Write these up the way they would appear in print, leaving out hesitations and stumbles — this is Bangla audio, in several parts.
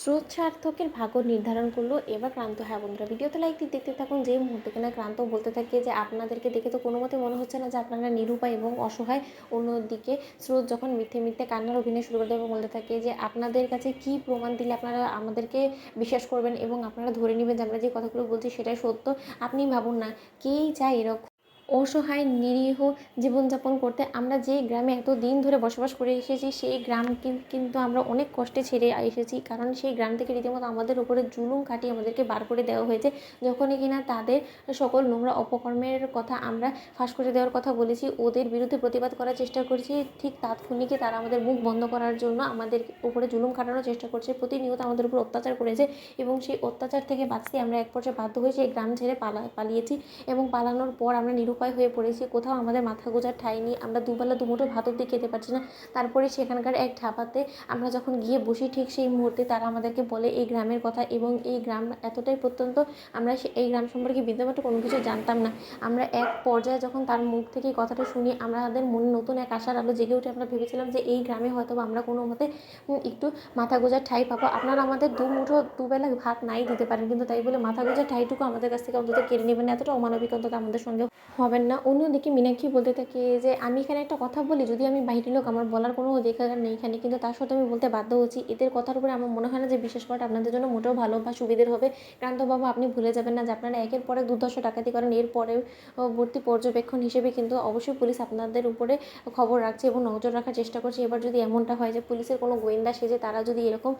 স্রোত সার্থকের ভাগ্য নির্ধারণ করলো এবার ক্রান্ত। হ্যাঁ বন্ধুরা, ভিডিওতে লাইক দিয়ে দেখতে থাকুন। যেই মুহূর্তে কিনা ক্রান্ত বলতে থাকে যে আপনাদেরকে দেখে তো কোনো মতে মনে হচ্ছে না যে আপনারা নিরুপায় এবং অসহায়। অন্যদিকে স্রোত যখন মিথ্যে মিথ্যে কান্নার অভিনয় শুরু করে দেবে, বলতে থাকে যে আপনাদের কাছে কি প্রমাণ দিলে আপনারা আমাদেরকে বিশ্বাস করবেন এবং আপনারা ধরে নেবেন যে আমরা যে কথাগুলো বলছি সেটাই সত্য। আপনি ভাবুন না, কেই চায় এরকম অসহায় নিরীহ জীবনযাপন করতে। আমরা যে গ্রামে এতদিন ধরে বসবাস করে এসেছি সেই গ্রাম কিন্তু আমরা অনেক কষ্টে ছেড়ে এসেছি, কারণ সেই গ্রাম থেকে রীতিমতো আমাদের উপরে জুলুম খাটিয়ে আমাদেরকে বার করে দেওয়া হয়েছে। যখনই কিনা তাদের সকল নোংরা অপকর্মের কথা আমরা ফাঁস করে দেওয়ার কথা বলেছি, ওদের বিরুদ্ধে প্রতিবাদ করার চেষ্টা করছি, ঠিক তাৎক্ষণিকই তারা আমাদের মুখ বন্ধ করার জন্য আমাদের উপরে জুলুম খাটানোর চেষ্টা করছে, প্রতিনিয়ত আমাদের উপর অত্যাচার করেছে। এবং সেই অত্যাচার থেকে বাঁচতে আমরা এক পর্যায়ে বাধ্য হয়ে সেই গ্রাম ছেড়ে পালিয়েছি। এবং পালানোর পর আমরা নিরুপায় হয়ে পড়েছি, কোথাও আমাদের মাথা গোঁজার ঠাঁই নেই, আমরা দুবেলা দুমুঠো ভাত অব্দি খেতে পারছি না। তারপরে সেখানকার এক ধাবাতে আমরা যখন গিয়ে বসি, ঠিক সেই মুহূর্তে তারা আমাদেরকে বলে এই গ্রামের কথা। এবং এই গ্রাম এতটাই প্রত্যন্ত, আমরা এই গ্রাম সম্পর্কে বিন্দুমাত্র কোনো কিছু জানতাম না। আমরা এক পর্যায়ে যখন তার মুখ থেকে কথাটা শুনি, আমাদের মনে নতুন এক আশার আলো জেগে উঠে। আমরা ভেবেছিলাম যে এই গ্রামে হয়তো আমরা কোনো মতে একটু মাথা গোঁজার ঠাঁই পাবো। আপনারা আমাদের দুবেলা ভাত নাই দিতে পারেন, কিন্তু তাই বলে মাথা গোঁজার ঠাঁইটুকু আমাদের কাছ থেকে অন্তত কেড়ে নেবেন না, এতটা অমানবিক অন্তত আমাদের সঙ্গে হবেন না। অন্যদিকে মীনাক্ষী বলতে থাকে যে আমি এখানে একটা কথা বলি, যদি আমি বাইরের লোক, আমার বলার কোনো অধিকার নেই এখানে, কিন্তু তার সত্ত্বেও আমি বলতে বাধ্য হচ্ছি। এদের কথার উপরে আমার মনে হয় না যে বিশ্বাস করাটা আপনাদের জন্য মোটেও ভালো বা সুবিধের হবে। ক্রান্তবাবু, আপনি ভুলে যাবেন না যে আপনারা একের পর এক দুর্ধর্ষ ডাকাতি করেন, এরপরেও ভর্তি পর্যবেক্ষণ হিসেবে কিন্তু অবশ্যই পুলিশ আপনাদের উপরে খবর রাখছে এবং নজর রাখার চেষ্টা করছে। এবার যদি এমনটা হয় যে পুলিশের কোনো গোয়েন্দা সেজে তারা যদি এরকম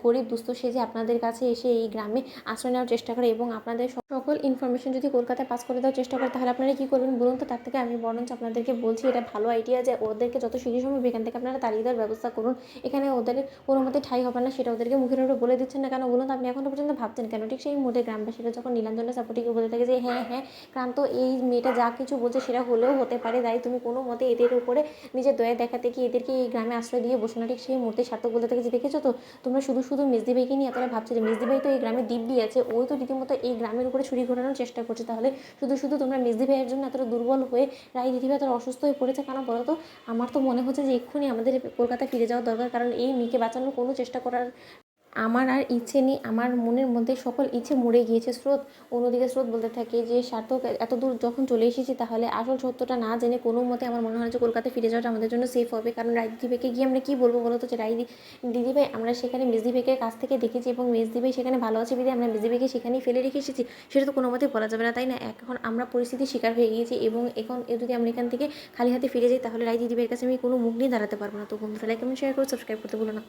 গরিব দুস্থ সেজে আপনাদের কাছে এসে এই গ্রামে আশ্রয় নেওয়ার চেষ্টা করে এবং আপনাদের সকল ইনফরমেশন যদি কলকাতায় পাস করে দেওয়ার চেষ্টা করে, তাহলে আপনারা কী করবেন বলুন তো? তার থেকে আমি বরঞ্চ আপনাদেরকে বলছি, এটা ভালো আইডিয়া যে ওদেরকে যত শীঘ্র সম্ভব এখান থেকে আপনারা তাড়িয়ে দেওয়ার ব্যবস্থা করুন। এখানে ওদের কোনো মতে ঠাঁই হবে না, সেটা ওদেরকে মুখের উপরে বলে দিচ্ছেন না কেন বলুন তো? আপনি এখনও পর্যন্ত ভাবছেন কেন? ঠিক সেই মুহূর্তে গ্রামবাসীরা যখন নীলাঞ্জনের সাপোর্টিকে বলে থাকে যে হ্যাঁ হ্যাঁ ক্রান্ত, এই মেয়েটা যা কিছু বলছে সেটা হলেও হতে পারে, তাই তুমি কোনো মতে এদের উপরে নিজের দয়া দেখাতে কি এদেরকে এই গ্রামে আশ্রয় দিয়ে বসে না। ঠিক সেই মুহূর্তে সার্থক বলতে থাকে যে দেখেছো তো, তোমরা শুধু শুধু মেজদি ভাইকে নিয়ে এতটা ভাবছো যে মেজদি ভাই তো এই গ্রামে দিব্যি আছে, ওই তো রীতিমতো এই গ্রামের উপরে ছুরি ঘোরানোর চেষ্টা করছে। তাহলে শুধু শুধু তোমরা মেজদি ভাইয়ের জন্য এতটা দুর্বল হয়ে রাই দিদিভাই এতটা অসুস্থ হয়ে পড়েছে কেন বলো তো? আমার তো মনে হচ্ছে যে এক্ষুনি আমাদের কলকাতা ফিরে যাওয়া দরকার, কারণ এই মেয়েকে বাঁচানোর কোনো চেষ্টা করার আমার আর ইচ্ছে নেই। আমার মনের মধ্যে সকল ইচ্ছে মরে গিয়েছে। স্রোত অন্যদিকে স্রোত বলতে থাকে যে সার্থক, এত দূর যখন চলে এসেছি তাহলে আসল সত্যটা না জেনে কোনো মতে আমার মনে হয় যে কলকাতায় ফিরে যাওয়াটা আমাদের জন্য সেফ হবে। কারণ রাই দিদিভাইকে গিয়ে আমরা কী বলবো বলো তো? যে দিদিভাই, আমরা সেখানে মেজদিভাইয়ের কাছ থেকে দেখেছি এবং মেজদিভাই সেখানে ভালো আছে বিধে আমরা মেজদিভাইকে সেখানেই ফেলে রেখে এসেছি, সেটা তো কোনো মতেই বলা যাবে না, তাই না? এখন আমরা পরিস্থিতির শিকার হয়ে গিয়েছি এবং এখন যদি আমরা এখান থেকে খালি হাতে ফিরে যাই তাহলে রাই দিদিভাইয়ের কাছে আমি কোনো মুখ নিয়ে দাঁড়াতে পারবো না। তো বন্ধুরা, লাইক কমেন্ট শেয়ার করে সাবস্ক্রাইব করতে ভুলো না।